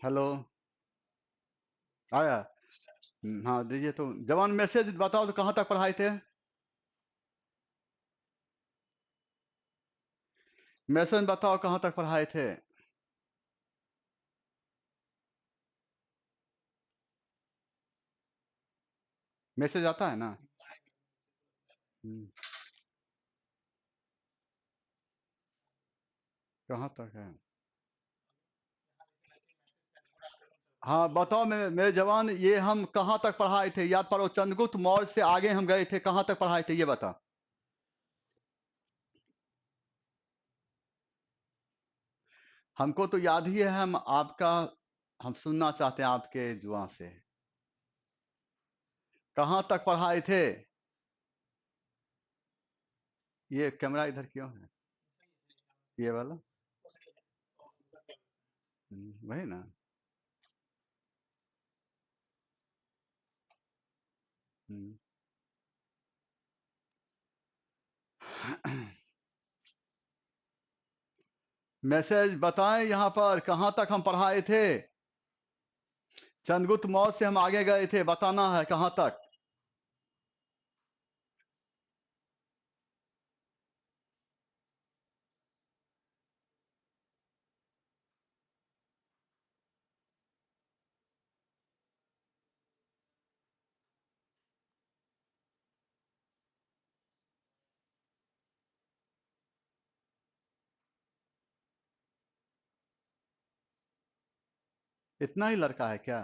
Hello. आया। हाँ दीजिए तो जवान मैसेज बताओ तो कहाँ तक पढ़ाए थे। मैसेज बताओ कहाँ तक पढ़ाए थे। मैसेज आता है ना। हम्म, कहाँ तक है। हाँ बताओ मेरे जवान ये हम कहाँ तक पढ़ाए थे याद करो चंद्रगुप्त मौर्य से आगे हम गए थे कहाँ तक पढ़ाए थे ये बता। हमको तो याद ही है हम आपका हम सुनना चाहते हैं आपके जुआ से। कहाँ तक पढ़ाए थे। ये कैमरा इधर क्यों है। ये वाला। वही ना। हम्म। मैसेज बताएं यहाँ पर कहाँ तक हम पढ़ाए थे। चंद्रगुप्त मौर्य से हम आगे गए थे बताना है कहाँ तक। इतना ही लड़का है क्या।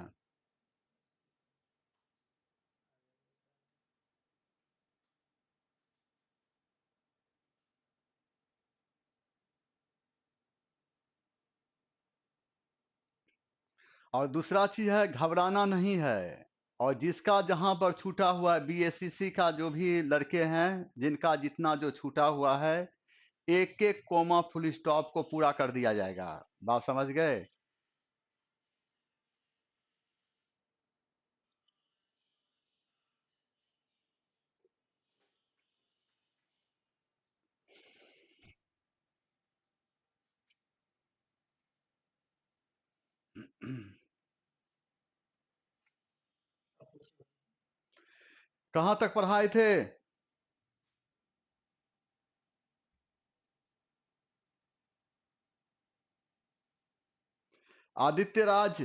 और दूसरा चीज है घबराना नहीं है। और जिसका जहां पर छूटा हुआ है बीएससीसी का जो भी लड़के हैं जिनका जितना जो छूटा हुआ है एक एक कोमा फुल स्टॉप को पूरा कर दिया जाएगा। बात समझ गए। कहां तक पढ़ाए थे। आदित्य राज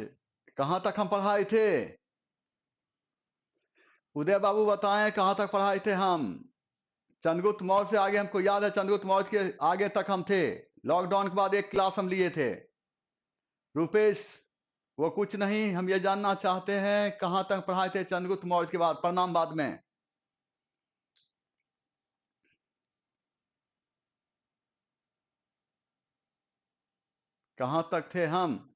कहां तक हम पढ़ाए थे। उदय बाबू बताएं कहां तक पढ़ाए थे हम। चंद्रगुप्त मौर्य से आगे हमको याद है चंद्रगुप्त मौर्य के आगे तक हम थे। लॉकडाउन के बाद एक क्लास हम लिए थे। रुपेश वो कुछ नहीं हम ये जानना चाहते हैं कहां तक पढ़ाए थे चंद्रगुप्त मौर्य के बाद प्रणाम बाद में। कहां तक थे हम।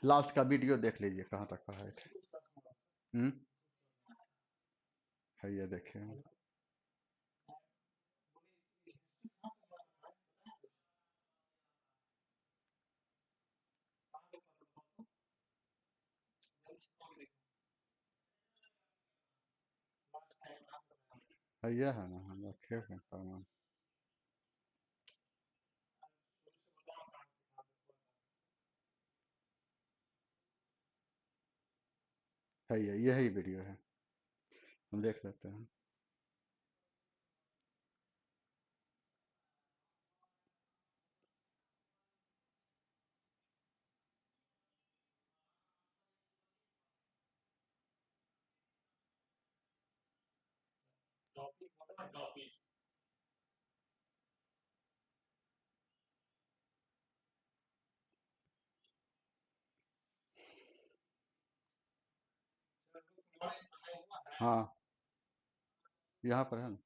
लास्ट का वीडियो देख लीजिए कहां तक पढ़ाए थे। हम्म। है ये देखिए। है ये है ना हम रखे हैं प्रणाम। है ये यही वीडियो है। हम देख लेते हैं। हाँ यहाँ पर है ना।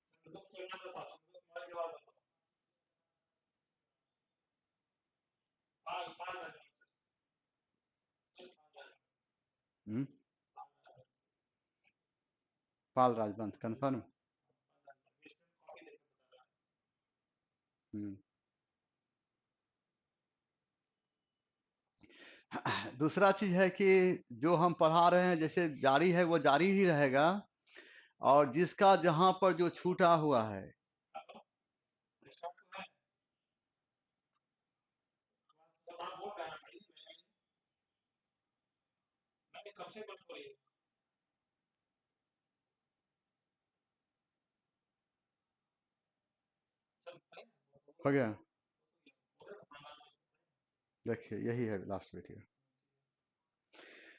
हम्म। पाल राजवंश कंफर्म। हम्म। दूसरा चीज है कि जो हम पढ़ा रहे हैं जैसे जारी है वो जारी ही रहेगा, और जिसका जहां पर जो छूटा हुआ है। हो गया। देखिए यही है लास्ट वीडियो।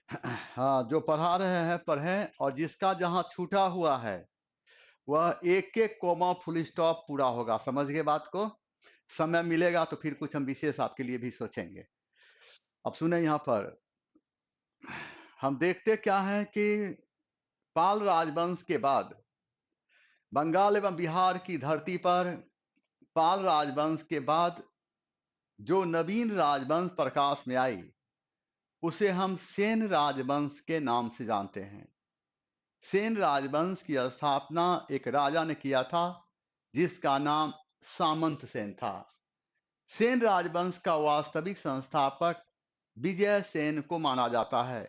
हाँ, जो पढ़ा रहे हैं पढ़ें, और जिसका जहां छूटा हुआ है वह एक एक कोमा फुल स्टॉप पूरा होगा। समझ गए बात को? समय मिलेगा तो फिर कुछ हम विशेष आपके लिए भी सोचेंगे। अब सुने यहाँ पर हम देखते क्या है कि पाल राजवंश के बाद बंगाल एवं बिहार की धरती पर पाल राजवंश के बाद जो नवीन राजवंश प्रकाश में आई उसे हम सेन राजवंश के नाम से जानते हैं। सेन राजवंश की स्थापना एक राजा ने किया था जिसका नाम सामंत सेन था। सेन राजवंश का वास्तविक संस्थापक विजय सेन को माना जाता है।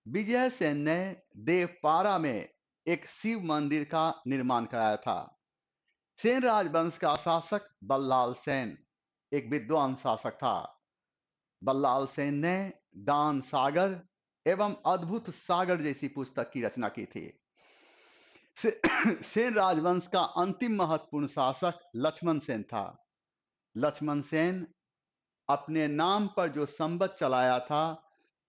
विजय सेन ने देवपारा में एक शिव मंदिर का निर्माण कराया था। सेन राजवंश का शासक बल्लाल सेन एक विद्वान शासक था। बल्लाल सेन ने दान सागर एवं अद्भुत सागर जैसी पुस्तक की रचना की थी। सेन राजवंश का अंतिम महत्वपूर्ण शासक लक्ष्मण सेन था। लक्ष्मण सेन अपने नाम पर जो संवत चलाया था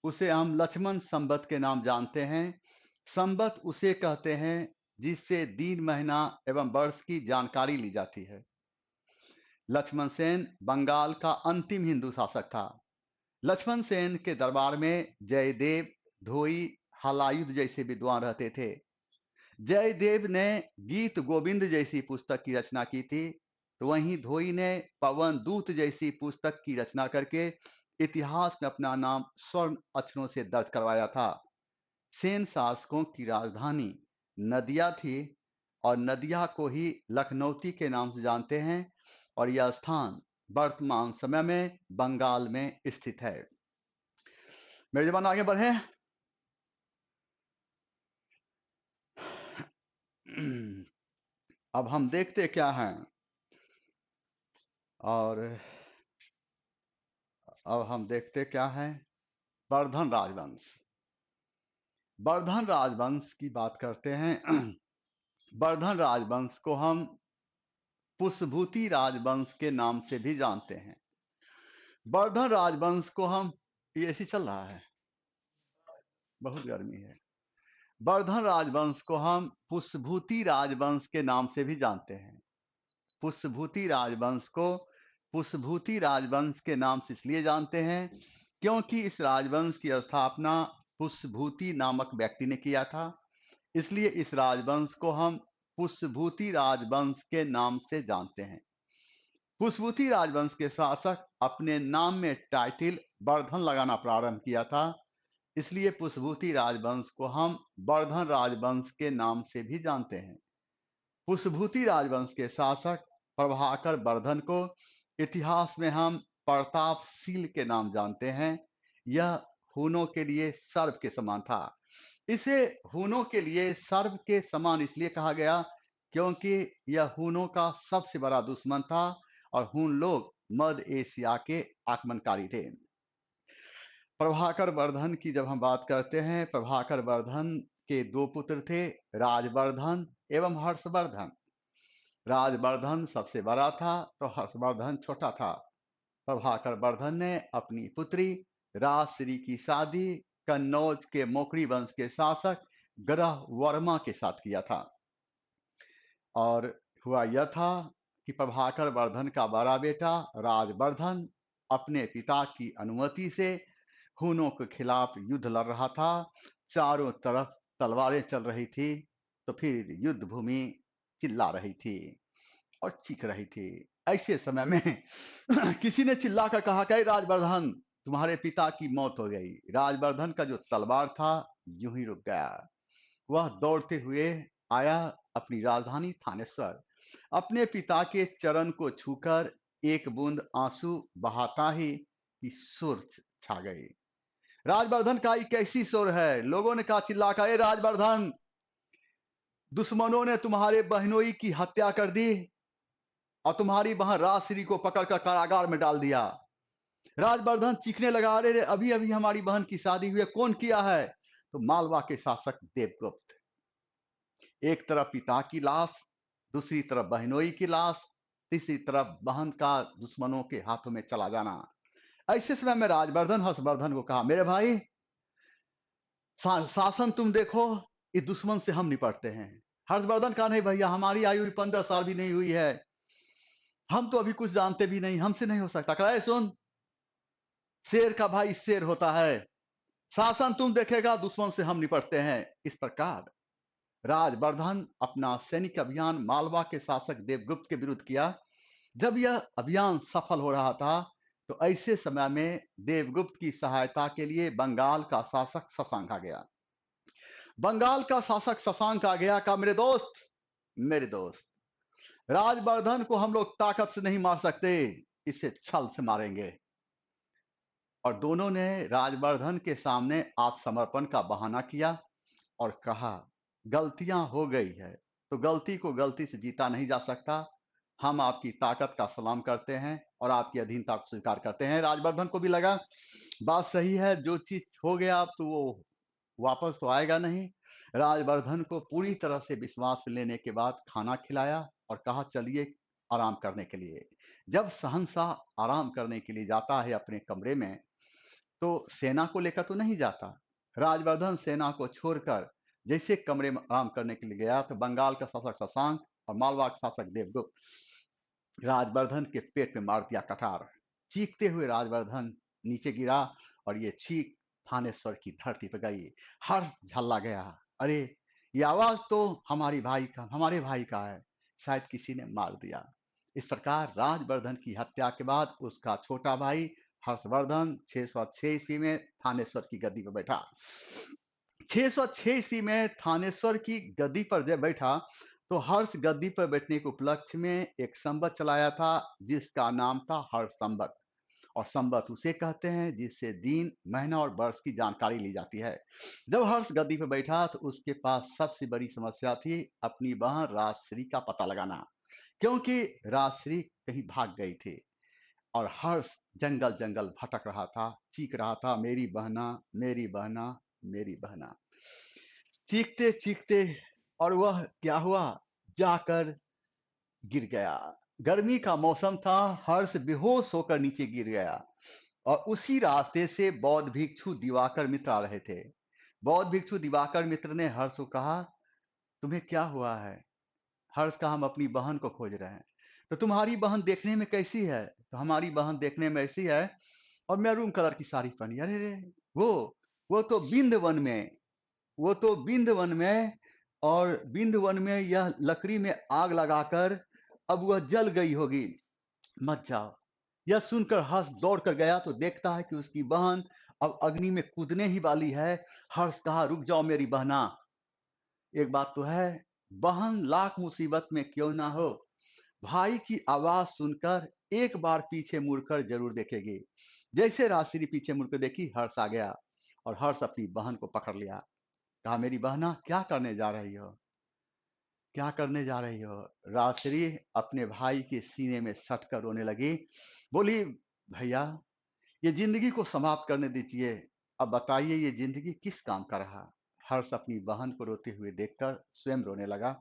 उसे हम लक्ष्मण संवत के नाम जानते हैं। संवत उसे कहते हैं जिससे दिन, महीना एवं वर्ष की जानकारी ली जाती है। लक्ष्मण सेन बंगाल का अंतिम हिंदू शासक था। लक्ष्मण सेन के दरबार में जयदेव, धोई, हलायुध जैसे विद्वान रहते थे। जयदेव ने गीत गोविंद जैसी पुस्तक की रचना की थी, तो वहीं धोई ने पवन दूत जैसी पुस्तक की रचना करके इतिहास में अपना नाम स्वर्ण अक्षरों से दर्ज करवाया था। सेन शासकों की राजधानी नदिया थी, और नदिया को ही लखनौती के नाम से जानते हैं, और यह स्थान वर्तमान समय में बंगाल में स्थित है। मेरे जवान आगे बढ़े। अब हम देखते क्या हैं, और अब हम देखते क्या हैं, वर्धन राजवंश। वर्धन राजवंश की बात करते हैं। वर्धन राजवंश को हम पुष्यभूति राजवंश के नाम से भी जानते हैं। वर्धन राजवंश को हम, ये ऐसी चल रहा है, बहुत गर्मी है। वर्धन राजवंश को हम पुष्यभूति राजवंश के नाम से भी जानते हैं। पुष्यभूति राजवंश को पुष्यभूति राजवंश के नाम से इसलिए जानते हैं क्योंकि इस राजवंश की स्थापना पुष्यभूति नामक व्यक्ति ने किया था। इसलिए इस राजवंश को हम पुष्यभूति राजवंश के नाम से जानते हैं। पुष्यभूति राजवंश के शासक अपने नाम में टाइटिल वर्धन लगाना प्रारंभ किया था, इसलिए पुष्यभूति राजवंश को हम वर्धन राजवंश के नाम से भी जानते हैं। पुष्यभूति राजवंश के शासक प्रभाकर वर्धन को इतिहास में हम प्रतापशील के नाम जानते हैं। यह हुनों के लिए सर्प के समान था। इसे हुनों के लिए सर्प के समान इसलिए कहा गया क्योंकि यह हुनों का सबसे बड़ा दुश्मन था, और हुन लोग मध्य एशिया के आक्रमणकारी थे। प्रभाकर वर्धन की जब हम बात करते हैं, प्रभाकर वर्धन के दो पुत्र थे, राजवर्धन एवं हर्षवर्धन। राजवर्धन सबसे बड़ा था तो हर्षवर्धन छोटा था। प्रभाकर वर्धन ने अपनी पुत्री राजश्री की शादी कन्नौज के मोकरी वंश के शासक ग्रह वर्मा के साथ किया था। और हुआ यह था कि प्रभाकर वर्धन का बड़ा बेटा राजवर्धन अपने पिता की अनुमति से हुनों के खिलाफ युद्ध लड़ रहा था। चारों तरफ तलवारें चल रही थी, तो फिर युद्ध भूमि चिल्ला रही थी और चीख रही थी। ऐसे समय में किसी ने चिल्लाकर कहा कि राजवर्धन, तुम्हारे पिता की मौत हो गई। राजवर्धन का जो तलवार था यूं ही रुक गया। वह दौड़ते हुए आया अपनी राजधानी थानेश्वर, अपने पिता के चरण को छूकर एक बूंद आंसू बहाता ही कि सुर छा गई। राजवर्धन का एक ऐसी सुर है, लोगों ने कहा चिल्ला कर, ए राजवर्धन, दुश्मनों ने तुम्हारे बहनोई की हत्या कर दी और तुम्हारी बहन राजश्री को पकड़कर कारागार में डाल दिया। राजवर्धन चीखने लगा, अरे रे, अभी अभी हमारी बहन की शादी हुई है, कौन किया है? तो मालवा के शासक देवगुप्त। एक तरफ पिता की लाश, दूसरी तरफ बहनोई की लाश, तीसरी तरफ बहन का दुश्मनों के हाथों में चला जाना। ऐसे समय में राजवर्धन हर्षवर्धन को कहा, मेरे भाई, शासन तुम देखो, इस दुश्मन से हम निपटते हैं। हर्षवर्धन कहा, नहीं भैया, हमारी आयु 15 साल भी नहीं हुई है, हम तो अभी कुछ जानते भी नहीं, हमसे नहीं हो सकता। कहा, सुन, शेर का भाई शेर होता है, शासन तुम देखेगा, दुश्मन से हम निपटते हैं। इस प्रकार राजवर्धन अपना सैनिक अभियान मालवा के शासक देवगुप्त के विरुद्ध किया। जब यह अभियान सफल हो रहा था, तो ऐसे समय में देवगुप्त की सहायता के लिए बंगाल का शासक शशांक आ गया। बंगाल का शासक शशांक आ गया, कहा, मेरे दोस्त, राजवर्धन को हम लोग ताकत से नहीं मार सकते, इसे छल से मारेंगे। और दोनों ने राजवर्धन के सामने आत्मसमर्पण का बहाना किया और कहा, गलतियां हो गई है तो गलती को गलती से जीता नहीं जा सकता, हम आपकी ताकत का सलाम करते हैं और आपकी अधीनता को स्वीकार करते हैं। राजवर्धन को भी लगा बात सही है, जो चीज हो गया अब तो वो वापस तो आएगा नहीं। राजवर्धन को पूरी तरह से विश्वास लेने के बाद खाना खिलाया और कहा, चलिए आराम करने के लिए। जब शहंशाह आराम करने के लिए जाता है अपने कमरे में, तो सेना को लेकर तो नहीं जाता। राजवर्धन सेना को छोड़कर जैसे कमरे में आराम करने के लिए गया, तो बंगाल का शासक शशांक और मालवा का शासक देवगुप्त राजवर्धन के पेट में मार दिया कटार। चीखते हुए राजवर्धन नीचे गिरा और ये चीख थानेश्वर की धरती पर गई। हर्ष झल्ला गया, अरे, ये आवाज तो हमारे भाई का है, शायद किसी ने मार दिया। इस प्रकार राजवर्धन की हत्या के बाद उसका छोटा भाई हर्षवर्धन 606 ईस्वी में थानेश्वर की गद्दी पर बैठा। 606 ईस्वी में थानेश्वर की गद्दी पर जब बैठा, तो हर्ष गद्दी पर बैठने के उपलक्ष्य में एक संवत चलाया था, जिसका नाम था हर्ष संवत। और संवत उसे कहते हैं जिससे दिन, महीना और वर्ष की जानकारी ली जाती है। जब हर्ष गद्दी पर बैठा, तो उसके पास सबसे बड़ी समस्या थी अपनी बहन राजश्री का पता लगाना, क्योंकि राजश्री कहीं भाग गई थी। और हर्ष जंगल जंगल भटक रहा था, चीख रहा था, मेरी बहना, मेरी बहना, मेरी बहना, चीखते चीखते। और वह क्या हुआ, जाकर गिर गया। गर्मी का मौसम था, हर्ष बेहोश होकर नीचे गिर गया। और उसी रास्ते से बौद्ध भिक्षु दिवाकर मित्र आ रहे थे। बौद्ध भिक्षु दिवाकर मित्र ने हर्ष को कहा, तुम्हें क्या हुआ है? हर्ष कहा, हम अपनी बहन को खोज रहे हैं। तो तुम्हारी बहन देखने में कैसी है? तो हमारी बहन देखने में ऐसी है और मैरून कलर की साड़ी पहनी। अरे रे, वो तो बिंदवन में, वो तो बिंदवन में, और बिंदवन में यह लकड़ी में आग लगाकर अब वह जल गई होगी, मत जाओ। यह सुनकर हर्ष दौड़ कर गया तो देखता है कि उसकी बहन अब अग्नि में कूदने ही वाली है। हर्ष कहा, रुक जाओ मेरी बहना, एक बात तो है, बहन लाख मुसीबत में क्यों ना हो, भाई की आवाज सुनकर एक बार पीछे मुड़कर जरूर देखेगी। जैसे राजश्री पीछे मुड़कर देखी, हर्ष आ गया और हर्ष अपनी बहन को पकड़ लिया। कहा, मेरी बहना, क्या करने जा रही हो, क्या करने जा रही हो? राजश्री अपने भाई के सीने में सट कर रोने लगी, बोली, भैया, ये जिंदगी को समाप्त करने दीजिए, अब बताइए ये जिंदगी किस काम का रहा। हर्ष अपनी बहन को रोते हुए देखकर स्वयं रोने लगा।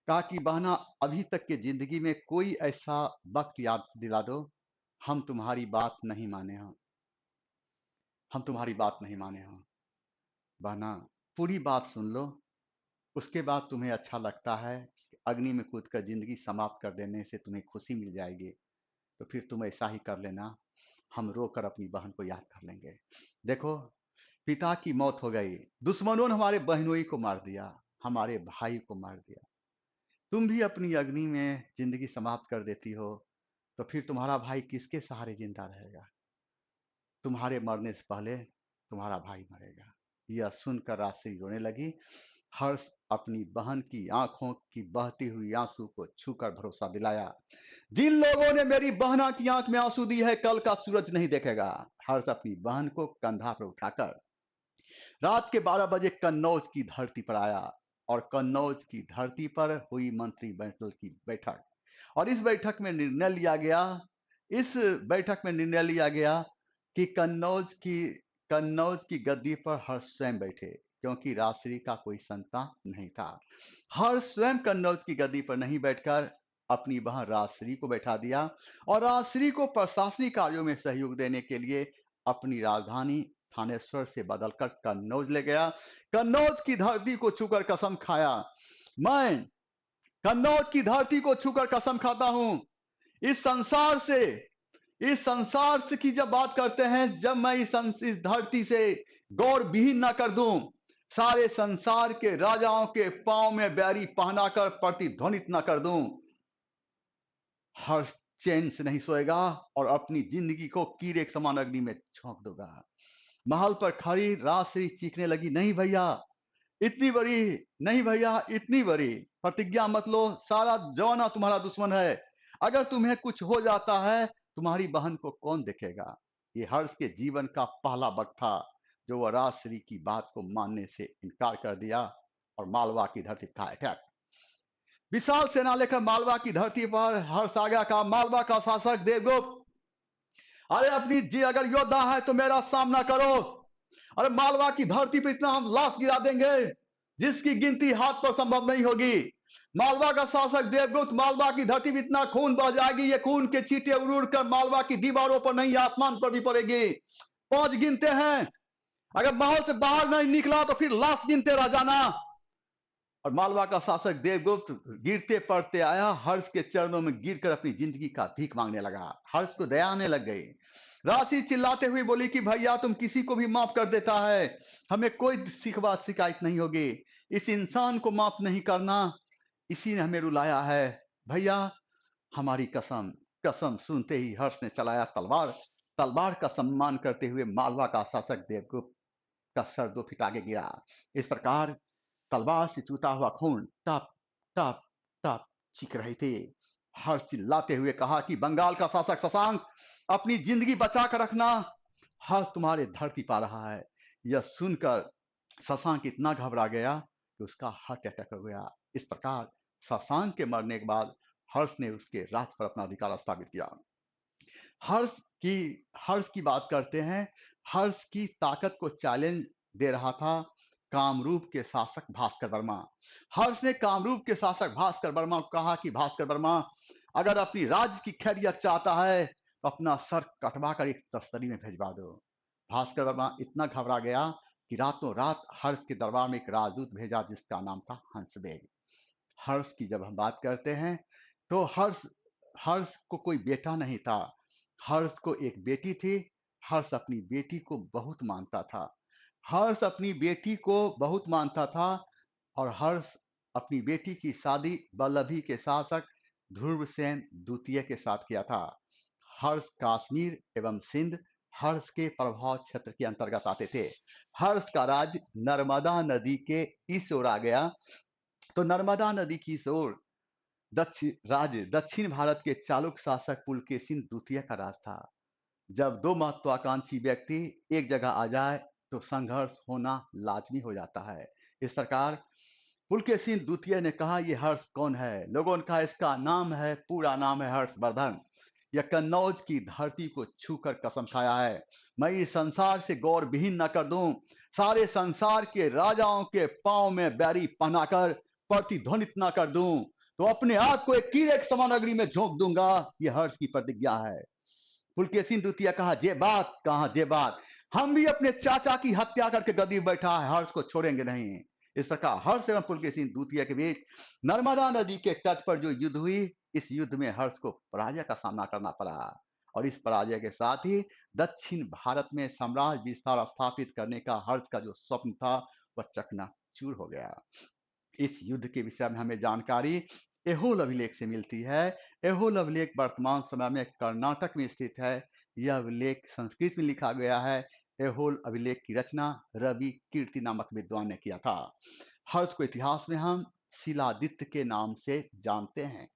कहा कि बहना, अभी तक के जिंदगी में कोई ऐसा वक्त याद दिला दो, हम तुम्हारी बात नहीं माने हों, हम तुम्हारी बात नहीं माने हों। बहना, पूरी बात सुन लो, उसके बाद तुम्हें अच्छा लगता है कि अग्नि में कूदकर जिंदगी समाप्त कर देने से तुम्हें खुशी मिल जाएगी, तो फिर तुम ऐसा ही कर लेना, हम रोकर अपनी बहन को याद कर लेंगे। देखो, पिता की मौत हो गई, दुश्मनों ने हमारे बहनोई को मार दिया, हमारे भाई को मार दिया, तुम भी अपनी अग्नि में जिंदगी समाप्त कर देती हो, तो फिर तुम्हारा भाई किसके सहारे जिंदा रहेगा? तुम्हारे मरने से पहले तुम्हारा भाई मरेगा। यह सुनकर राजश्री रोने लगी। हर्ष अपनी बहन की आंखों की बहती हुई आंसू को छूकर भरोसा दिलाया, जिन लोगों ने मेरी बहना की आंख में आंसू दी है, कल का सूरज नहीं देखेगा। हर्ष अपनी बहन को कंधा पर उठाकर रात के 12 बजे कन्नौज की धरती पर आया और कन्नौज की धरती पर हुई मंत्रिमंडल की बैठक। और इस बैठक में निर्णय लिया गया कि कन्नौज की गद्दी पर हर्ष स्वयं बैठे, क्योंकि राजश्री का कोई संतान नहीं था। हर्ष स्वयं कन्नौज की गद्दी पर नहीं बैठकर अपनी बहन राजश्री को बैठा दिया और राजश्री को प्रशासनिक कार्यों में सहयोग देने के लिए अपनी राजधानी थानेश्वर से बदलकर कन्नौज ले गया। कन्नौज की धरती को छूकर कसम खाया, मैं कन्नौज की धरती को छूकर कसम खाता हूं, इस संसार से की जब बात करते हैं, जब मैं इस धरती से गौर विहीन न कर दूं, सारे संसार के राजाओं के पांव में बैरी पहनाकर प्रतिध्वनित न कर दूं, हर्ष चैन से नहीं सोएगा और अपनी जिंदगी को कीड़े के समान अग्नि में झोंक दूंगा। महल पर खड़ी राजश्री चीखने लगी, नहीं भैया, इतनी बड़ी प्रतिज्ञा मत लो, सारा जमाना तुम्हारा दुश्मन है, अगर तुम्हें कुछ हो जाता है तुम्हारी बहन को कौन देखेगा। ये हर्ष के जीवन का पहला वक्त था जो वह राजश्री की बात को मानने से इनकार कर दिया और मालवा की धरती का अटैक। विशाल सेना लेकर मालवा की धरती पर हर्ष आ गया। कहा, मालवा का शासक देवगुप्त, अरे अपनी जी अगर योद्धा है तो मेरा सामना करो, अरे मालवा की धरती पर इतना हम लाश गिरा देंगे जिसकी गिनती हाथ पर संभव नहीं होगी। मालवा का शासक देवगुप्त, मालवा की धरती में इतना खून बह जाएगी, ये खून के छींटे उड़ उड़ कर मालवा की दीवारों पर नहीं आसमान पर भी पड़ेगी। 5 गिनते हैं, अगर महल से बाहर नहीं निकला तो फिर लाश गिनते रह जाना। और मालवा का शासक देवगुप्त गिरते पड़ते आया, हर्ष के चरणों में गिरकर अपनी जिंदगी का भीख मांगने लगा। हर्ष को दया आने लग गई। राशि चिल्लाते हुए बोली कि भैया तुम किसी को भी माफ कर देता है, हमें कोई शिकायत नहीं होगी, इस इंसान को माफ नहीं करना, इसी ने हमें रुलाया है। भैया हमारी कसम। कसम सुनते ही हर्ष ने चलाया तलवार। तलवार का सम्मान करते हुए मालवा का शासक देवगुप्त का सर 2 फीट आगे गिरा। इस प्रकार तलवार से चूता हुआ खून टप टप टप चीख रहे थे। हर्ष चिल्लाते हुए कहा कि बंगाल का शासक शशांक, अपनी जिंदगी बचा कर रखना, हर्ष तुम्हारे धरती पा रहा है। यह सुनकर शशांक इतना घबरा गया कि उसका हार्ट अटैक हो गया। इस प्रकार शशांक के मरने के बाद हर्ष ने उसके राज्य पर अपना अधिकार स्थापित किया। हर्ष की बात करते हैं। हर्ष की ताकत को चैलेंज दे रहा था कामरूप के शासक भास्कर वर्मा। हर्ष ने कामरूप के शासक भास्कर वर्मा को कहा कि भास्कर वर्मा, अगर अपनी राज्य की खैरियत चाहता है तो अपना सर कटवा कर एक तस्तरी में भेजवा दो। भास्कर वर्मा इतना घबरा गया कि रातों रात हर्ष के दरबार में एक राजदूत भेजा जिसका नाम था हंसदेव। हर्ष की जब हम बात करते हैं तो हर्ष को कोई बेटा नहीं था, हर्ष को एक बेटी थी। हर्ष अपनी बेटी को बहुत मानता था। हर्ष अपनी बेटी को बहुत मानता था और हर्ष अपनी बेटी की शादी वल्लभी के शासक ध्रुवसेन द्वितीय के साथ किया था। हर्ष कश्मीर एवं सिंध हर्ष के प्रभाव क्षेत्र के अंतर्गत आते थे। हर्ष का राज्य नर्मदा नदी के इस ओर आ गया तो नर्मदा नदी की इस ओर दक्षिण भारत के चालुक्य शासक पुलकेशिन द्वितीय का राज था। जब 2 महत्वाकांक्षी व्यक्ति एक जगह आ जाए तो संघर्ष होना लाजमी हो जाता है। इस प्रकार पुलकेशिन द्वितीय ने कहा, ये हर्ष कौन है? लोगों ने कहा, इसका नाम है, पूरा नाम है हर्षवर्धन। यह कन्नौज की धरती को छूकर कसम खाया है, मैं इस संसार से गौर विहीन न कर दूं, सारे संसार के राजाओं के पांव में बैरी पहनाकर प्रतिध्वनित न कर दूं, तो अपने आप को एक कीड़े के समान अग्नि में झोंक दूंगा। यह हर्ष की प्रतिज्ञा है। पुलकेशिन द्वितीय कहा, जे बात कहा, जे बात, हम भी अपने चाचा की हत्या करके गद्दी बैठा है, हर्ष को छोड़ेंगे नहीं। इस प्रकार हर्ष एवं पुलकेशिन द्वितीय के बीच नर्मदा नदी के तट पर जो युद्ध हुई, इस युद्ध में हर्ष को पराजय का सामना करना पड़ा और इस पराजय के साथ ही दक्षिण भारत में साम्राज्य विस्तार स्थापित करने का हर्ष का जो स्वप्न था वह चकनाचूर हो गया। इस युद्ध के विषय में हमें जानकारी एहोल अभिलेख से मिलती है। एहोल अभिलेख वर्तमान समय में कर्नाटक में स्थित है। यह अभिलेख संस्कृत में लिखा गया है। एहोल अभिलेख की रचना रवि कीर्ति नामक विद्वान ने किया था। हर्ष को इतिहास में हम शिलादित्य के नाम से जानते हैं।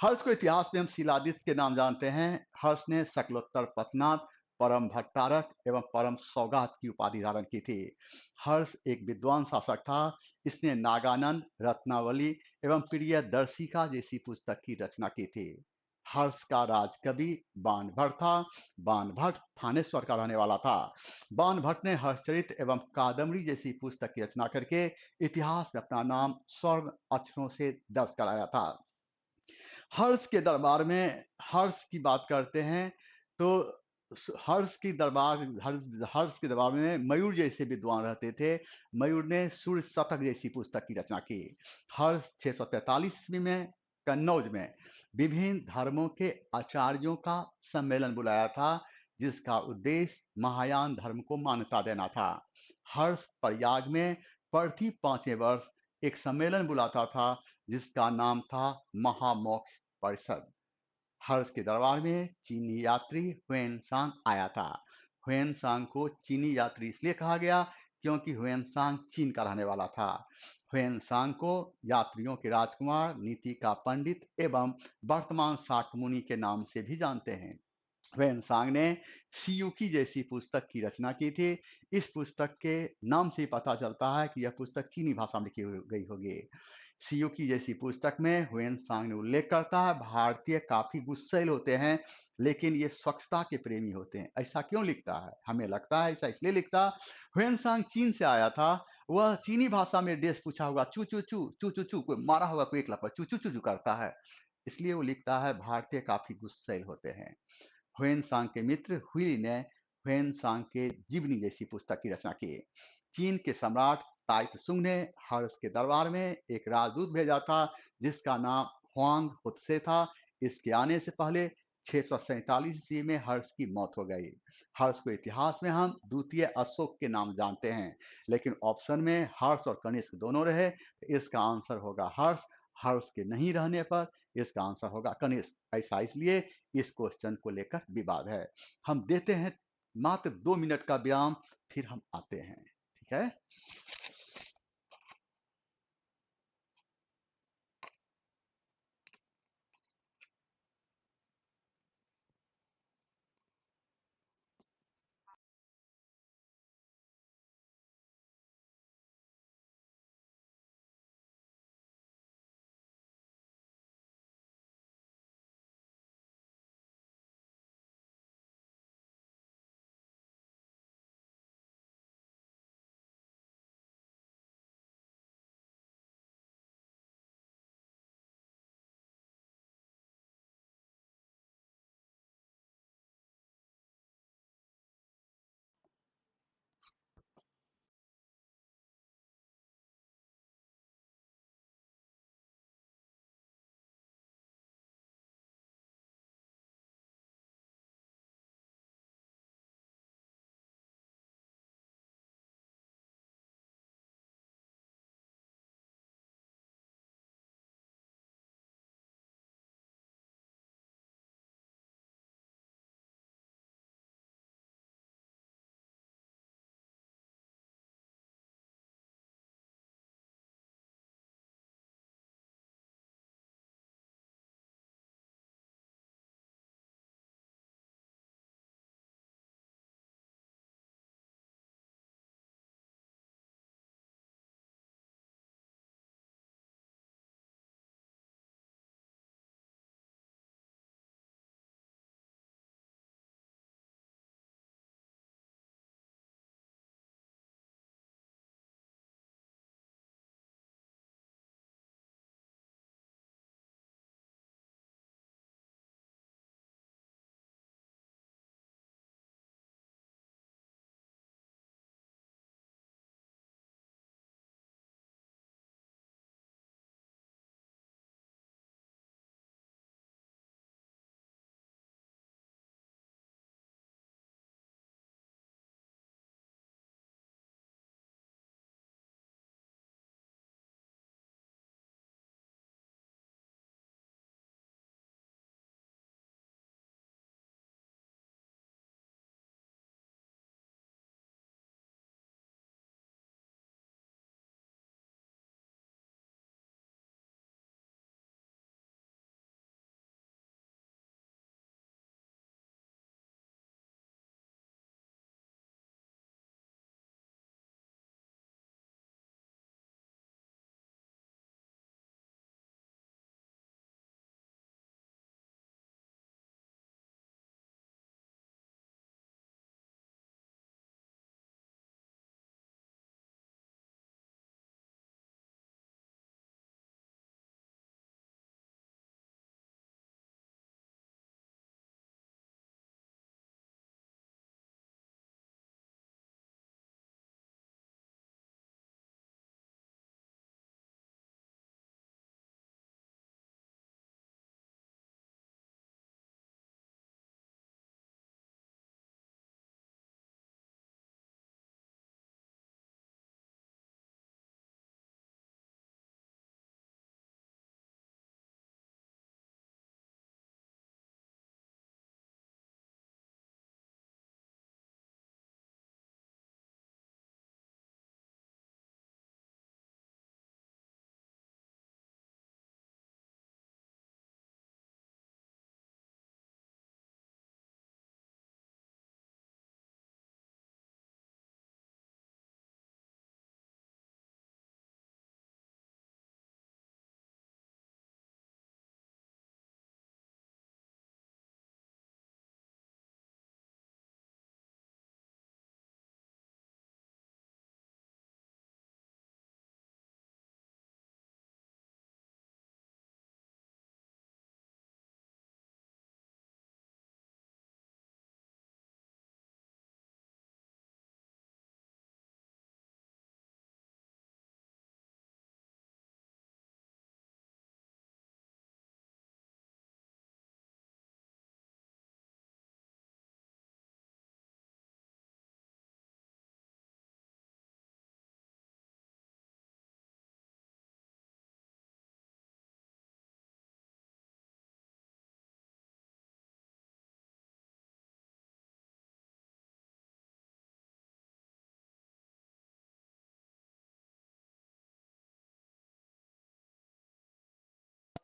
हर्ष को इतिहास में हम शिलादित्य के नाम जानते हैं। हर्ष ने शकलोत्तर पथनाथ, परम भट्टारक एवं परम सौगात की उपाधि धारण की थी। हर्ष एक विद्वान शासक था। इसने नागानंद, रत्नावली एवं प्रियदर्शिका जैसी पुस्तक की रचना की थी। हर्ष का राजकवि बाणभट्ट था। बाणभट्ट थानेश्वर का रहने वाला था। बाणभट्ट ने हर्षचरित एवं कादम्बरी जैसी पुस्तक की रचना करके इतिहास में अपना नाम स्वर्ण अक्षरों से दर्ज कराया था। हर्ष के दरबार में हर्ष की बात करते हैं तो हर्ष के दरबार में मयूर जैसे विद्वान रहते थे। मयूर ने सूर्य शतक जैसी पुस्तक की रचना की। हर्ष 643 ईस्वी में कन्नौज में विभिन्न धर्मों के आचार्यों का सम्मेलन बुलाया था, जिसका उद्देश्य महायान धर्म को मान्यता देना था। हर्ष प्रयाग में प्रति 5वें वर्ष एक सम्मेलन बुलाता था, जिसका नाम था महामोक्ष परिषद। हर्ष के दरबार में चीनी यात्री हुएनसांग आया था। हुएनसांग को चीनी यात्री इसलिए कहा गया क्योंकि हुएनसांग चीन का रहने वाला था। हुएनसांग को यात्रियों के राजकुमार, नीति का पंडित एवं वर्तमान शाक्यमुनि के नाम से भी जानते हैं। हुएनसांग ने सियुकी जैसी पुस्तक की रचना की थी। इस पुस्तक के नाम से पता चलता है कि यह पुस्तक चीनी भाषा में लिखी गई होगी। सियुकी जैसी पुस्तक में हुएनसांग ने उल्लेख करता है, भारतीय काफी गुस्सैल होते हैं, लेकिन ये स्वच्छता के प्रेमी होते हैं। ऐसा क्यों लिखता है? हमें लगता है ऐसा इसलिए लिखता। हुएनसांग चीन से आया था। वह चीनी भाषा में ड्रेस पूछा होगा, चू चू चू चू चू चू, कोई मारा होगा, कोई एक लपड़ चू चू चू चू करता है, इसलिए वो लिखता है भारतीय काफी गुस्सैल होते हैं। हुएनसांग के मित्र हुई ने हुएनसांग के जीवनी जैसी पुस्तक की रचना की। चीन के सम्राट ताइत्सुंग ने हर्ष के दरबार में एक राजदूत भेजा था, जिसका नाम हुआंग हुत्से था। इसके आने से पहले 647 ईस्वी में हर्ष की मौत हो गई। हर्ष को इतिहास में हम द्वितीय अशोक के नाम जानते हैं, लेकिन ऑप्शन में हर्ष और कनिष्क दोनों रहे, तो इसका आंसर होगा हर्ष। हर्ष के नहीं रहने पर इसका आंसर होगा कनिष्क। ऐसा इसलिए इस क्वेश्चन को लेकर विवाद है। हम देते हैं मात्र 2 मिनट का विराम, फिर हम आते हैं। ठीक है।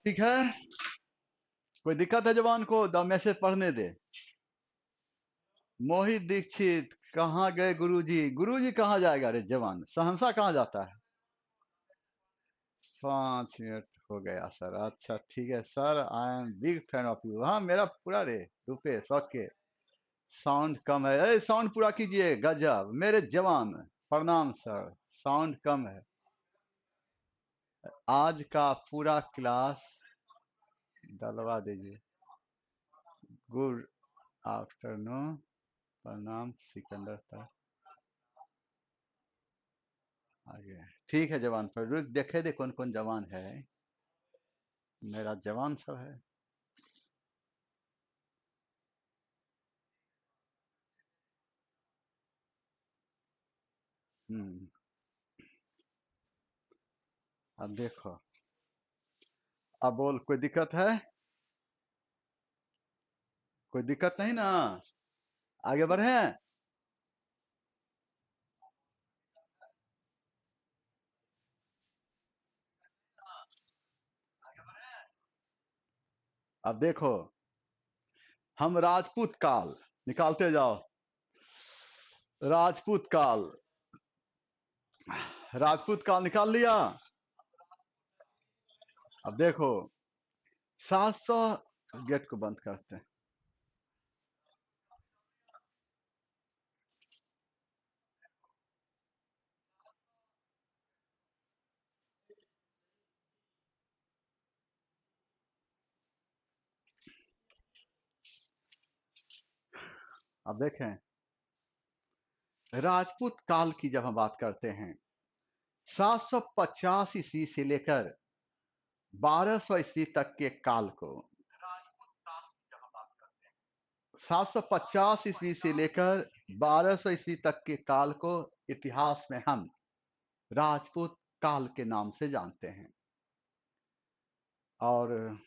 ठीक है, कोई दिक्कत है जवान को? द मैसेज पढ़ने दे। मोहित दीक्षित, कहाँ गए गुरुजी? गुरुजी कहाँ जाएगा रे जवान? सहनसा कहाँ जाता है? 5 मिनट हो गया सर। अच्छा ठीक है sir, I am big fan of you. हाँ मेरा पूरा रे रुपेश। ओके, साउंड कम है। साउंड पूरा कीजिए। गजब मेरे जवान, प्रणाम सर। साउंड कम है। आज का पूरा क्लास डलवा दीजिए। गुड आफ्टरनून, प्रणाम सिकंदर सर। आगे ठीक है जवान, पर रुक देखे दे कौन कौन जवान है। मेरा जवान सब है। हम्म, अब देखो, अब बोल, कोई दिक्कत है? कोई दिक्कत नहीं ना? आगे बढ़े? अब देखो, हम राजपूत काल निकालते जाओ। राजपूत काल, राजपूत काल निकाल लिया। अब देखो, 700, गेट को बंद करते हैं। अब देखें, राजपूत काल की जब हम बात करते हैं, 750 ईस्वी से लेकर 1200 ईस्वी तक के काल को, 750 ईस्वी से लेकर 1200 ईस्वी तक के काल को इतिहास में हम राजपूत काल के नाम से जानते हैं। और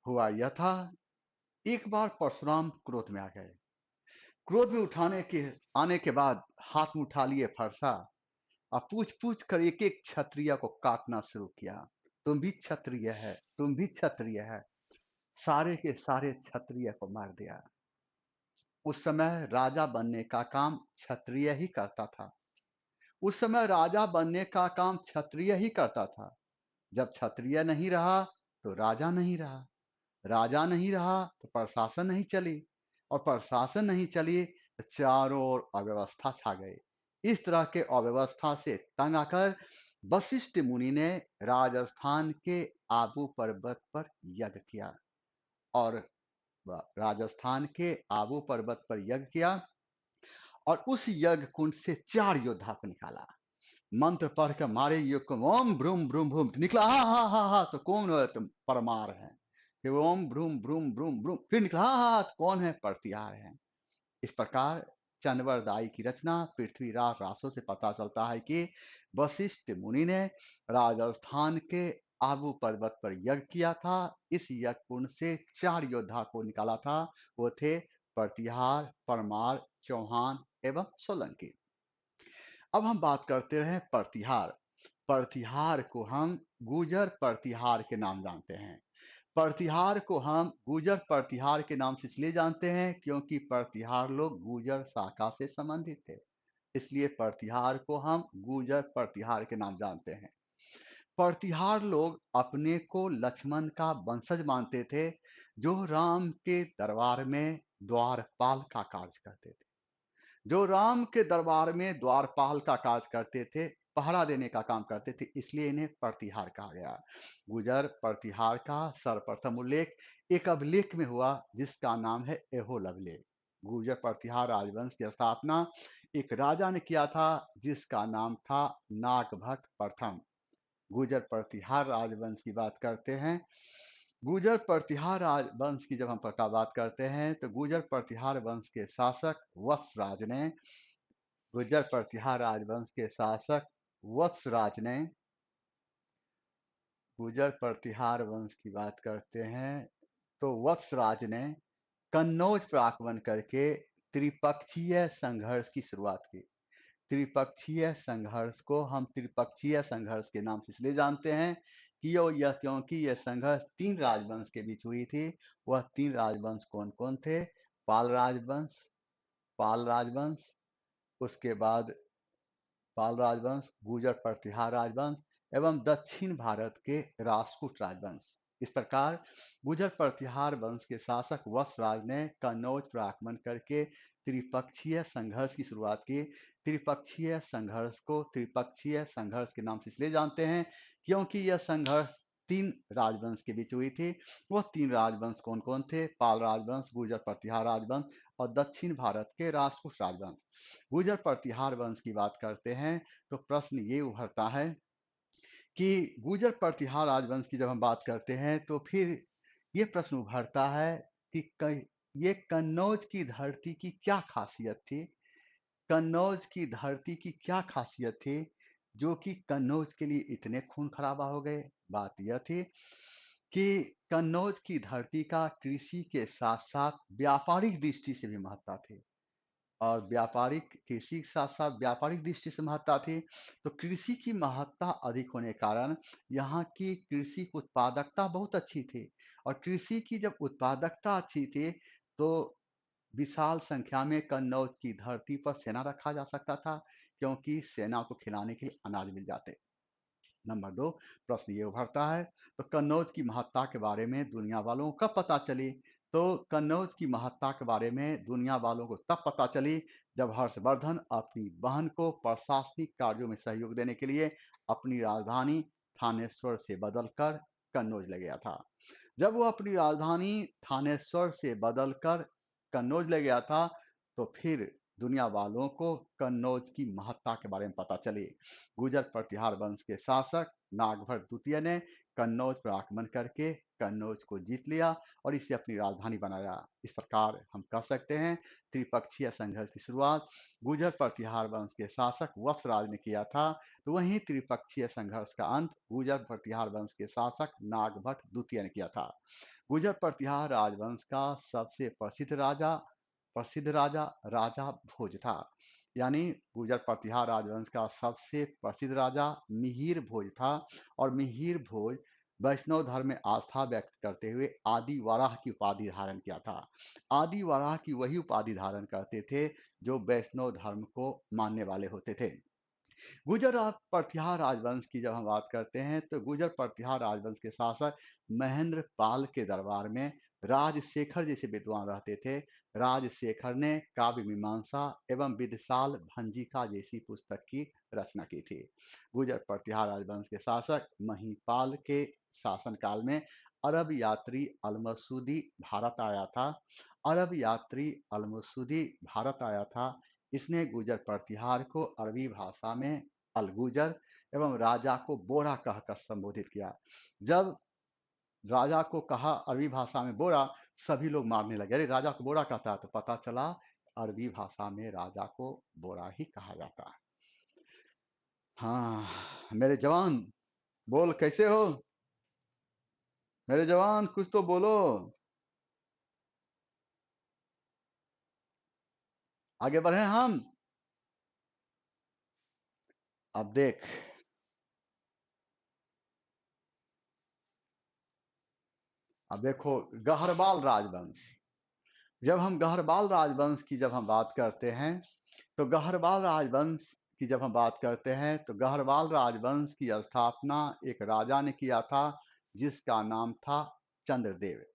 हुआ यह था, एक बार परशुराम क्रोध में आ गए। क्रोध में उठाने के आने के बाद हाथ में उठा लिए फरसा, और पूछ पूछ कर एक एक क्षत्रिय को काटना शुरू किया। तुम भी क्षत्रिय है, तुम भी क्षत्रिय है। सारे के सारे क्षत्रिय को मार दिया। उस समय राजा बनने का काम क्षत्रिय ही करता था। उस समय राजा बनने का काम क्षत्रिय ही करता था। जब क्षत्रिय नहीं रहा तो राजा नहीं रहा, राजा नहीं रहा तो प्रशासन नहीं चली, और प्रशासन नहीं चली तो चारों ओर अव्यवस्था छा गई। इस तरह के अव्यवस्था से तंग आकर वशिष्ठ मुनि ने राजस्थान के आबू पर्वत पर यज्ञ किया। और राजस्थान के आबू पर्वत पर यज्ञ किया, और उस यज्ञ कुंड से 4 योद्धा को निकाला। मंत्र पढ़ कर मारे युग को, ओम भ्रूम भ्रूम भ्रूम निकला। हा हा हा हा, तो कौन है? तुम परमार है। कि ओम भ्रूम भ्रूम भ्रूम भ्रूम, फिर निकला। हा हा, तो कौन है? प्रतिहार है। इस प्रकार चंद्रवरदाई की रचना पृथ्वीराज रासो से पता चलता है कि वशिष्ठ मुनि ने राजस्थान के आबू पर्वत पर यज्ञ किया था। इस यज्ञ कुंड से 4 योद्धा को निकाला था। वो थे प्रतिहार, परमार, चौहान एवं सोलंकी। अब हम बात करते रहे प्रतिहार। प्रतिहार को हम गुजर प्रतिहार के नाम जानते हैं। प्रतिहार को हम गुजर प्रतिहार के नाम से इसलिए जानते हैं क्योंकि प्रतिहार लोग गुजर शाखा से संबंधित थे। इसलिए प्रतिहार को हम गुजर प्रतिहार के नाम जानते हैं। प्रतिहार लोग अपने को लक्ष्मण का वंशज मानते थे, जो राम के दरबार में द्वारपाल का कार्य करते थे। जो राम के दरबार में द्वारपाल का कार्य करते थे, पहरा देने का काम करते थे, इसलिए इन्हें प्रतिहार कहा गया। गुजर प्रतिहार का सर्वप्रथम उल्लेख एक अभिलेख में हुआ जिसका नाम है एहोल अभिलेख। गुजर प्रतिहार राजवंश की स्थापना एक राजा ने किया था जिसका नाम था नागभट्ट प्रथम। गुजर प्रतिहार राजवंश की बात करते हैं। गुजर प्रतिहार राजवंश की जब हम बात करते हैं तो गुजर प्रतिहार वंश के शासक वत्सराज ने, गुर्जर प्रतिहार राजवंश के शासक वत्सराज ने गुर्जर प्रतिहार वंश की बात करते हैं तो वत्सराज ने कन्नौज पर आक्रमण करके त्रिपक्षीय संघर्ष की शुरुआत की। त्रिपक्षीय संघर्ष को हम त्रिपक्षीय संघर्ष के नाम से इसलिए जानते हैं क्योंकि यह संघर्ष 3 राजवंश के बीच हुई थी। वह 3 राजवंश कौन-कौन थे? पाल राजवंश, उसके बाद पाल राजवंश, गुर्जर प्रतिहार राजवंश एवं दक्षिण भारत के राष्ट्रकूट राजवंश। इस प्रकार गुर्जर प्रतिहार वंश के शासक वत्सराज ने कन्नौज पर आक्रमण करके त्रिपक्षीय संघर्ष की शुरुआत की। त्रिपक्षीय संघर्ष को त्रिपक्षीय संघर्ष के नाम से इसलिए जानते हैं क्योंकि यह संघर्ष 3 राजवंश के बीच हुई थी। वह 3 राजवंश कौन-कौन थे? पाल राजवंश, गुर्जर प्रतिहार राजवंश और दक्षिण भारत के राष्ट्रकूट राजवंश। गुर्जर प्रतिहार वंश की बात करते हैं तो प्रश्न ये उभरता है कि गुर्जर प्रतिहार राजवंश की जब हम बात करते हैं तो फिर ये प्रश्न उभरता है कि ये कन्नौज की धरती की क्या खासियत थी? कन्नौज की धरती की क्या खासियत थी जो कि कन्नौज के लिए इतने खून खराबा हो गए? बात यह थी कि कन्नौज की धरती का कृषि के साथ साथ व्यापारिक दृष्टि से भी महत्ता थी और व्यापारिक कृषि के साथ साथ व्यापारिक दृष्टि से महत्ता थी। तो कृषि की महत्ता अधिक होने के कारण यहाँ की कृषि की उत्पादकता बहुत अच्छी थी और कृषि की जब उत्पादकता अच्छी थी तो विशाल संख्या में कन्नौज की धरती पर सेना रखा जा सकता था क्योंकि सेना को खिलाने के लिए अनाज मिल जाते। नंबर 2 प्रश्न ये उभरता है तो कन्नौज की महत्ता के बारे में दुनिया वालों को कब पता चली? तो कन्नौज की महत्ता के बारे में दुनिया वालों को तब पता चली जब हर्षवर्धन अपनी बहन को प्रशासनिक कार्यों में सहयोग देने के लिए अपनी राजधानी थानेश्वर से बदलकर कन्नौज ले गया था। जब वो अपनी राजधानी थानेश्वर से बदलकर कन्नौज ले गया था तो फिर दुनिया वालों को कन्नौज की महत्ता के बारे में पता चली। गुर्जर प्रतिहार वंश के शासक नागभट्ट द्वितीय ने कन्नौज पर आक्रमण करके कन्नौज को जीत लिया और इसे अपनी राजधानी बनाया। इस प्रकार हम कह सकते हैं त्रिपक्षीय संघर्ष की शुरुआत गुर्जर प्रतिहार वंश के शासक वत्सराज ने किया था, तो वहीं त्रिपक्षीय संघर्ष का अंत गुर्जर प्रतिहार वंश के शासक नागभट्ट द्वितीय ने किया था। गुर्जर प्रतिहार राजवंश का सबसे प्रसिद्ध राजा राजा भोज था। यानी गुर्जर प्रतिहार राजवंश का सबसे प्रसिद्ध राजा मिहिर भोज था और मिहिर भोज वैष्णव धर्म में आस्था व्यक्त करते हुए आदि वराह की उपाधि धारण किया था। आदि वराह की वही उपाधि धारण करते थे जो वैष्णव धर्म को मानने वाले होते थे। गुर्जर प्रतिहार राजवंश की जब हम बात करते हैं तो गुर्जर प्रतिहार राजवंश के शासक महेंद्र पाल के दरबार में राजशेखर जैसे विद्वान रहते थे। राजशेखर ने काव्य मीमांसा एवं विदशाल भंजिका जैसी पुस्तक की रचना की थी। गुर्जर प्रतिहार राजवंश के शासक महिपाल के शासनकाल में अरब यात्री अलमसूदी भारत आया था। अरब यात्री अलमसूदी भारत आया था। इसने गुर्जर प्रतिहार को अरबी भाषा में अलगुजर एवं राजा को बोरा कहकर संबोधित किया। जब राजा को कहा अरबी भाषा में बोरा, सभी लोग मारने लगे। अरे राजा को बोरा कहता है, तो पता चला अरबी भाषा में राजा को बोरा ही कहा जाता है। हाँ मेरे जवान, बोल कैसे हो? मेरे जवान कुछ तो बोलो। आगे बढ़े हम। अब देख, अब देखो गहरवाल राजवंश। जब हम गहरवाल राजवंश की जब हम बात करते हैं तो गहरवाल राजवंश की जब हम बात करते हैं तो गहरवाल राजवंश की स्थापना एक राजा ने किया था जिसका नाम था चंद्रदेव।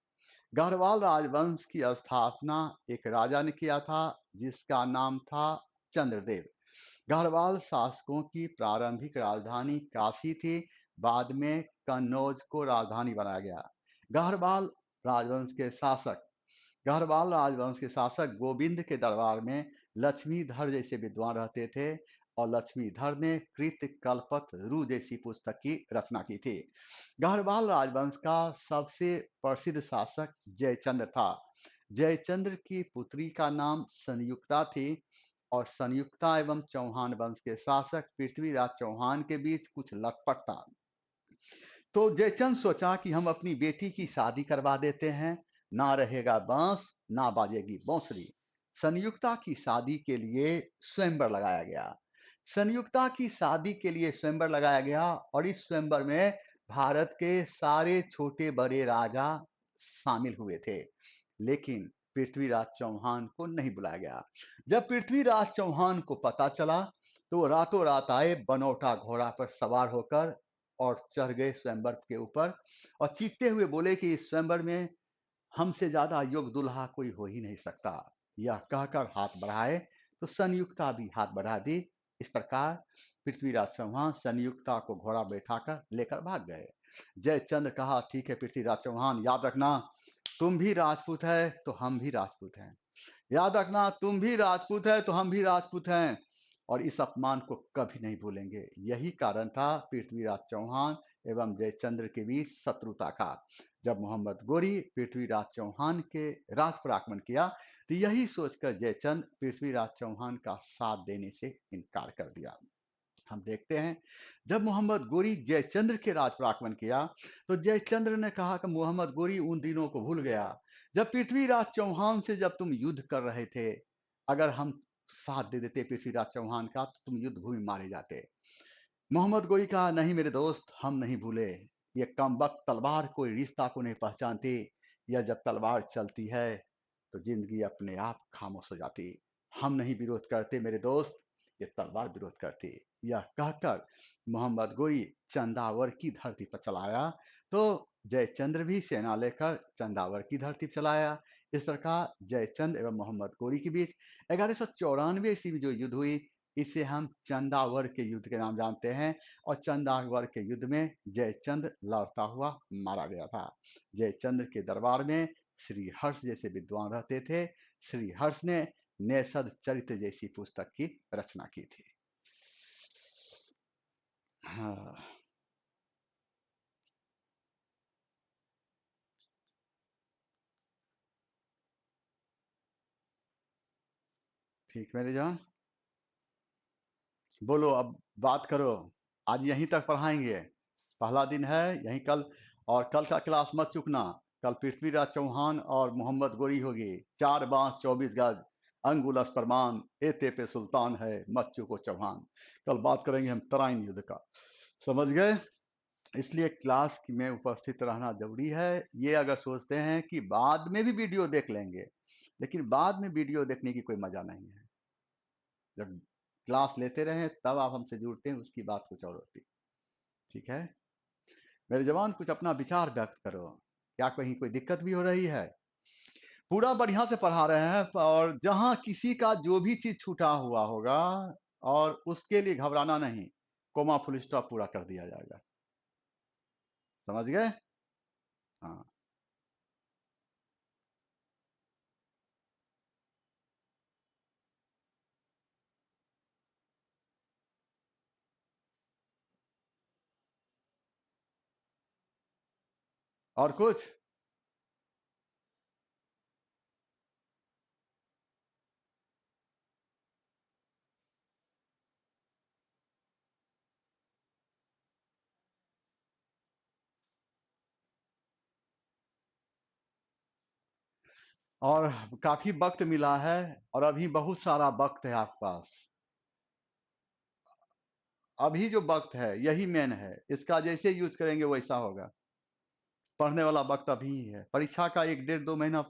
गहरवाल राजवंश की स्थापना एक राजा ने किया था जिसका नाम था चंद्रदेव। गढ़वाल शासकों की प्रारंभिक राजधानी काशी थी। बाद में कन्नौज को राजधानी बनाया गया। गढ़वाल राजवंश के शासक गढ़वाल राजवंश के शासक गोविंद के दरबार में लक्ष्मीधर जैसे विद्वान रहते थे और लक्ष्मीधर ने कृत कल्पत रु जैसी पुस्तक की रचना की थी। गढ़वाल राजवंश का सबसे प्रसिद्ध शासक जयचंद्र था। जयचंद्र की पुत्री का नाम संयुक्ता थी और संयुक्ता एवं चौहान वंश के शासक पृथ्वीराज चौहान के बीच कुछ लखपट था। तो जयचंद सोचा कि हम अपनी बेटी की शादी करवा देते हैं, ना रहेगा बांस ना बाजेगी बांसुरी। संयुक्ता की शादी के लिए स्वयंवर लगाया गया। संयुक्ता की शादी के लिए स्वयंवर लगाया गया और इस स्वयंवर में भारत के सारे छोटे बड़े राजा शामिल हुए थे, लेकिन पृथ्वीराज चौहान को नहीं बुलाया गया। जब पृथ्वीराज चौहान को पता चला तो वो रातों रात आए, बनौटा घोड़ा पर सवार होकर और चढ़ गए स्वयंवर के ऊपर और चीखते हुए बोले कि इस स्वयंवर में हमसे ज्यादा योग्य दूल्हा कोई हो ही नहीं सकता। यह कहकर हाथ बढ़ाए तो संयुक्ता भी हाथ बढ़ा दी। इस प्रकार पृथ्वीराज चौहान संयुक्ता को घोड़ा बैठाकर लेकर भाग गए। जयचंद्र कहा, ठीक है पृथ्वीराज चौहान, याद रखना तुम भी राजपूत है तो हम भी राजपूत हैं। याद रखना तुम भी राजपूत है तो हम भी राजपूत हैं, और इस अपमान को कभी नहीं भूलेंगे। यही कारण था पृथ्वीराज चौहान एवं जयचंद्र के बीच शत्रुता का। जब मोहम्मद गोरी पृथ्वीराज चौहान के राज पर आक्रमण किया तो यही सोचकर जयचंद पृथ्वीराज चौहान का साथ देने से इनकार कर दिया। हम देखते हैं जब मोहम्मद गोरी जयचंद्र के राज पर आक्रमण किया तो जयचंद्र ने कहा कि मोहम्मद गोरी उन दिनों को भूल गया जब पृथ्वीराज चौहान से जब तुम युद्ध कर रहे थे। अगर हम साथ दे देते पृथ्वीराज चौहान का तो तुम युद्ध भूमि मारे जाते। मोहम्मद गोरी कहा, नहीं मेरे दोस्त, हम नहीं भूले। ये कमबख्त तलवार कोई रिश्ता को नहीं पहचानती। यह जब तलवार चलती है तो जिंदगी अपने आप खामोश हो जाती। हम नहीं विरोध करते मेरे दोस्त, ये तलवार विरोध करती। यह कहकर मोहम्मद गोरी चंदावर की धरती पर चलाया तो जयचंद्र भी सेना लेकर चंदावर की धरती पर चलाया। इस प्रकार जयचंद एवं मोहम्मद गोरी के बीच 1194 ईस्वी में जो युद्ध हुई, इसे हम चंदावर के युद्ध के नाम जानते हैं। और चंदावर के युद्ध में जयचंद लड़ता हुआ मारा गया था। जयचंद्र के दरबार में श्री हर्ष जैसे विद्वान रहते थे। श्री हर्ष ने नेषद चरित्र जैसी पुस्तक की रचना की थी। हाँ, ठीक मेरे जान, बोलो अब, बात करो। आज यहीं तक पढ़ाएंगे, पहला दिन है यहीं कल। और कल का क्लास मत चूकना। कल पृथ्वीराज चौहान और मोहम्मद गोरी होगी। 4 बांस 24 गज, अंगुलस प्रमाण, एते पे सुल्तान है, मत चूको चौहान। कल बात करेंगे हम तराइन युद्ध का, समझ गए। इसलिए क्लास में उपस्थित रहना जरूरी है। ये अगर सोचते हैं कि बाद में भी वीडियो देख लेंगे, लेकिन बाद में वीडियो देखने की कोई मजा नहीं है। जब क्लास लेते रहे तब आप हमसे जुड़ते हैं, उसकी बात कुछ और होती। ठीक है मेरे जवान, कुछ अपना विचार व्यक्त करो। क्या कहीं कोई दिक्कत भी हो रही है? पूरा बढ़िया से पढ़ा रहे हैं, और जहां किसी का जो भी चीज छूटा हुआ होगा और उसके लिए घबराना नहीं, कोमा फुल स्टॉप पूरा कर दिया जाएगा। समझ गए? हाँ, और कुछ? और काफी वक्त मिला है, और अभी बहुत सारा वक्त है आपके पास। अभी जो वक्त है यही मेन है, इसका जैसे यूज करेंगे वैसा होगा। पढ़ने वाला वक्त अभी ही है। परीक्षा का 1 डेढ़ 2 महीना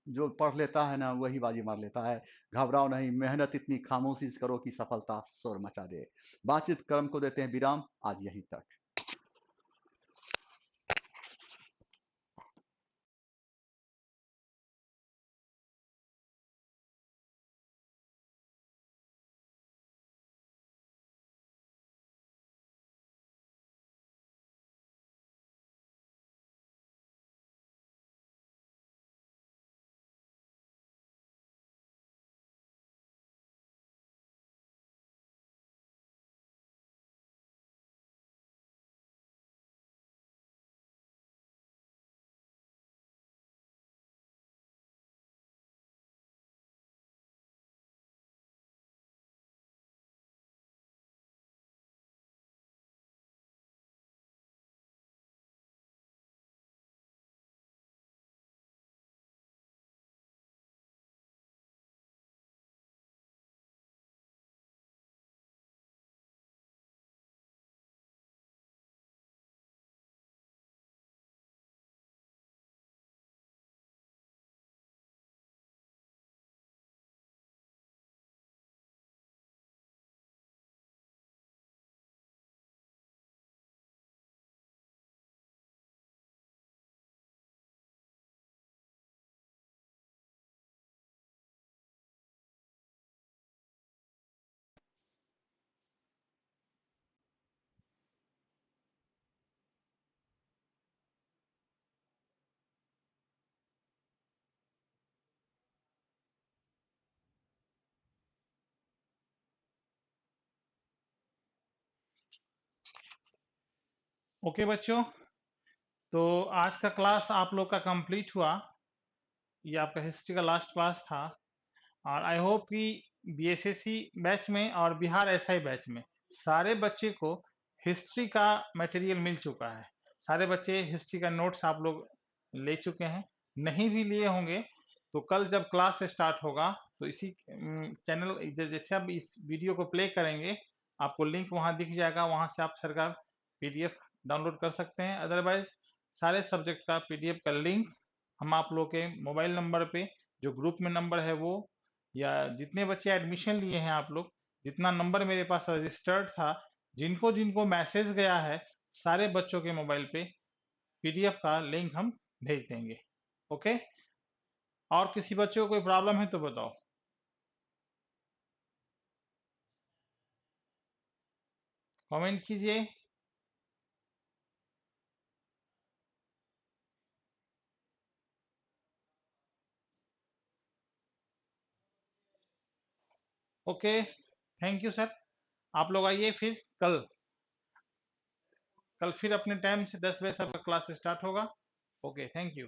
जो पढ़ लेता है ना, वही बाजी मार लेता है। घबराओ नहीं, मेहनत इतनी खामोशी से करो कि सफलता शोर मचा दे। बातचीत क्रम को देते हैं विराम, आज यहीं तक। ओके बच्चों, तो आज का क्लास आप लोग का कंप्लीट हुआ। ये आपका हिस्ट्री का लास्ट क्लास था और आई होप कि बीएसएससी बैच में और बिहार एसआई बैच में सारे बच्चे को हिस्ट्री का मटेरियल मिल चुका है। सारे बच्चे हिस्ट्री का नोट्स आप लोग ले चुके हैं। नहीं भी लिए होंगे तो कल जब क्लास स्टार्ट होगा तो इसी चैनल जैसे आप इस वीडियो को प्ले करेंगे आपको लिंक वहां दिख जाएगा, वहां से आप सर का पीडीएफ डाउनलोड कर सकते हैं। अदरवाइज सारे सब्जेक्ट का पीडीएफ का लिंक हम आप लोग के मोबाइल नंबर पे, जो ग्रुप में नंबर है वो, या जितने बच्चे एडमिशन लिए हैं आप लोग, जितना नंबर मेरे पास रजिस्टर्ड था, जिनको जिनको मैसेज गया है, सारे बच्चों के मोबाइल पे पीडीएफ का लिंक हम भेज देंगे। ओके, और किसी बच्चे को कोई प्रॉब्लम है तो बताओ। कमेंट कीजिए। Okay, thank you sir. आप लोग आइए फिर कल। कल फिर अपने टाइम से 10 बजे सबका क्लास स्टार्ट होगा। Okay, thank you.